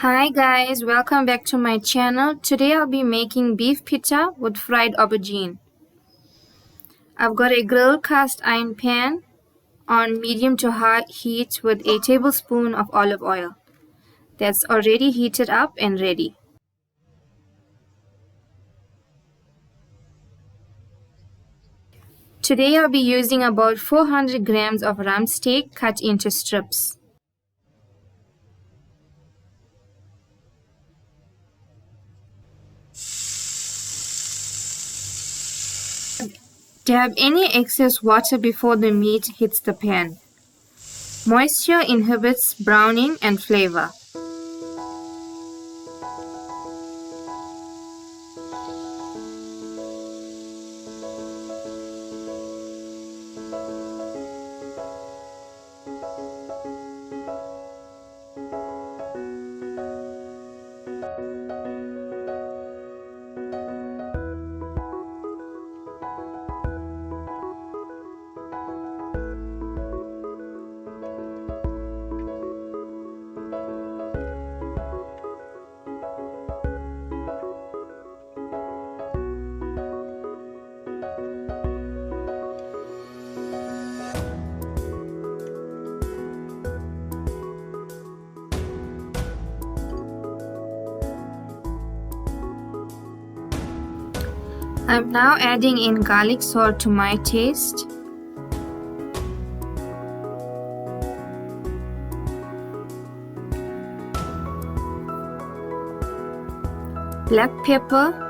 Hi guys, welcome back to my channel. Today I'll be making beef pita with fried aubergine. I've got a grilled cast iron pan on medium to high heat with a tablespoon of olive oil. That's already heated up and ready. Today I'll be using about 400 grams of rump steak cut into strips. Dab any excess water before the meat hits the pan. Moisture inhibits browning and flavor. I'm now adding in garlic salt to my taste. Black pepper.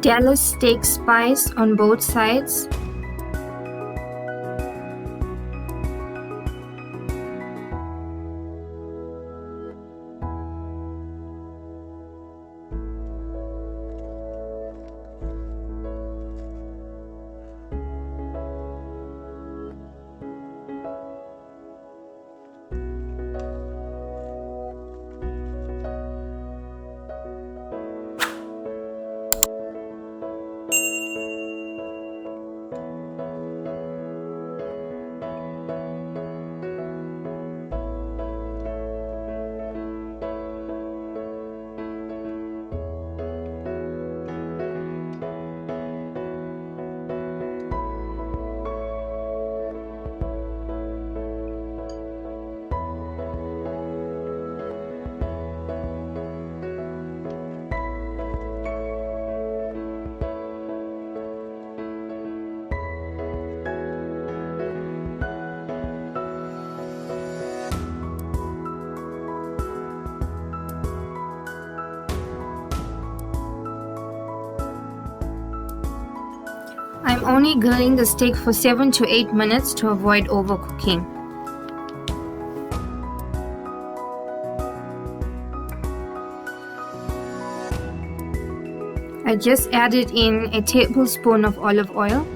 Dallas steak spice on both sides. I'm only grilling the steak for 7 to 8 minutes to avoid overcooking. I just added in a tablespoon of olive oil.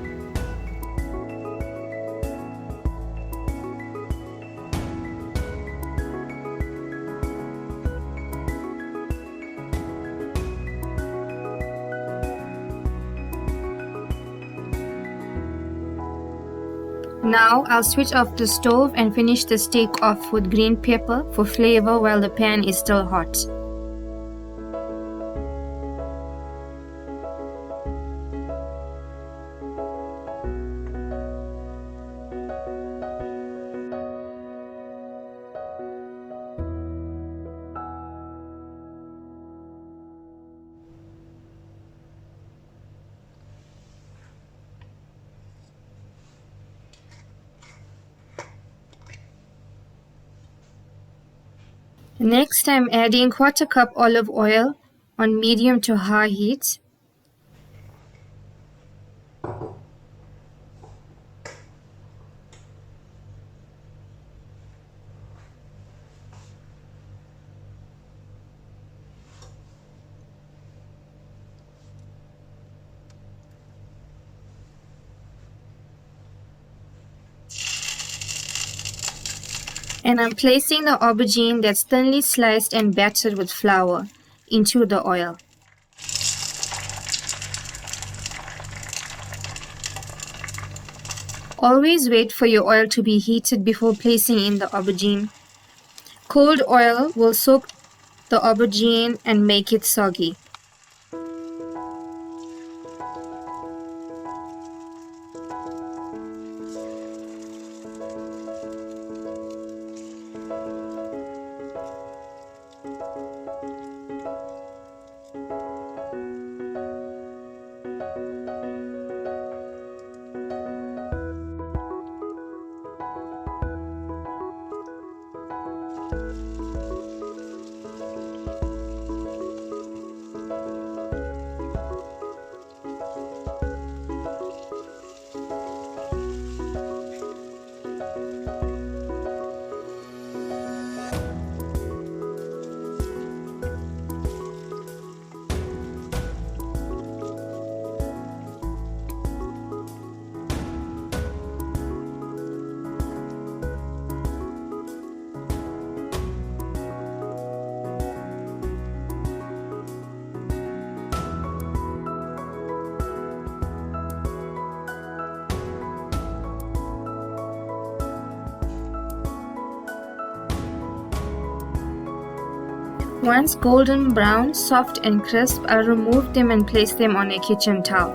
Now I'll switch off the stove and finish the steak off with green pepper for flavor while the pan is still hot. Next, I'm adding 1/4 cup olive oil on medium to high heat. And I'm placing the aubergine that's thinly sliced and battered with flour into the oil. Always wait for your oil to be heated before placing in the aubergine. Cold oil will soak the aubergine and make it soggy. Once golden brown, soft and crisp, I'll remove them and place them on a kitchen towel.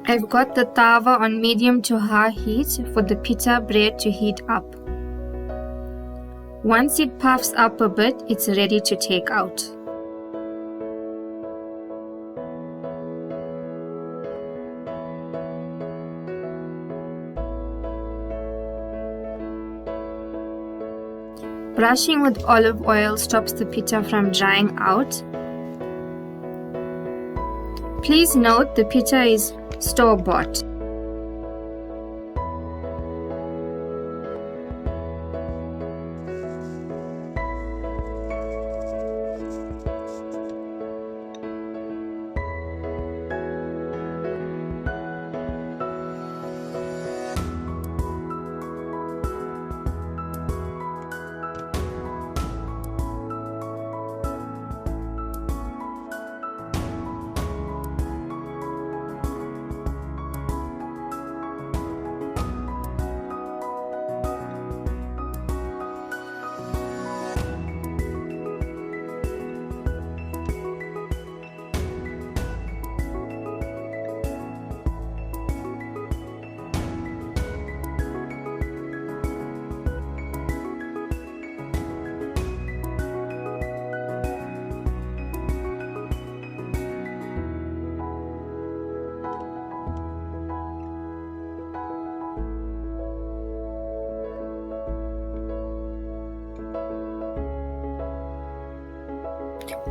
I've got the tawa on medium to high heat for the pita bread to heat up. Once it puffs up a bit, it's ready to take out. Brushing with olive oil stops the pita from drying out. Please note the pita is store-bought.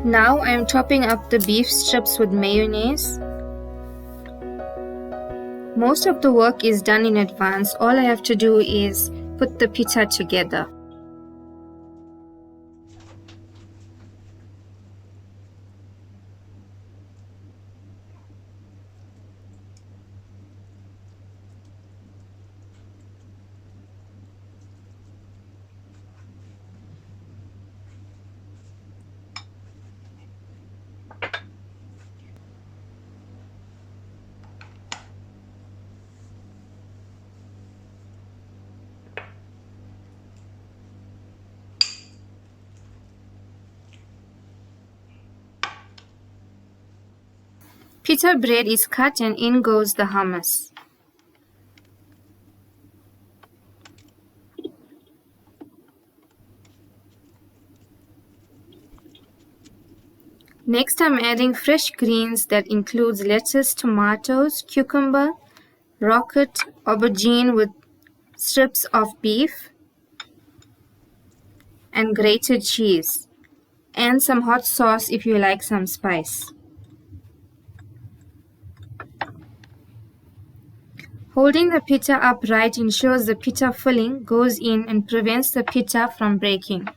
Now I am topping up the beef strips with mayonnaise. Most of the work is done in advance. All I have to do is put the pita together. Pita bread is cut and in goes the hummus. Next I'm adding fresh greens that includes lettuce, tomatoes, cucumber, rocket aubergine with strips of beef, and grated cheese, and some hot sauce if you like some spice. Holding the pita upright ensures the pita filling goes in and prevents the pita from breaking.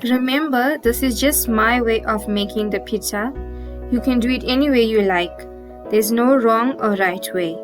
Remember, this is just my way of making the pita. You can do it any way you like. There's no wrong or right way.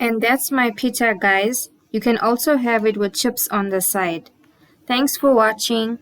And that's my pita, guys. You can also have it with chips on the side. Thanks for watching.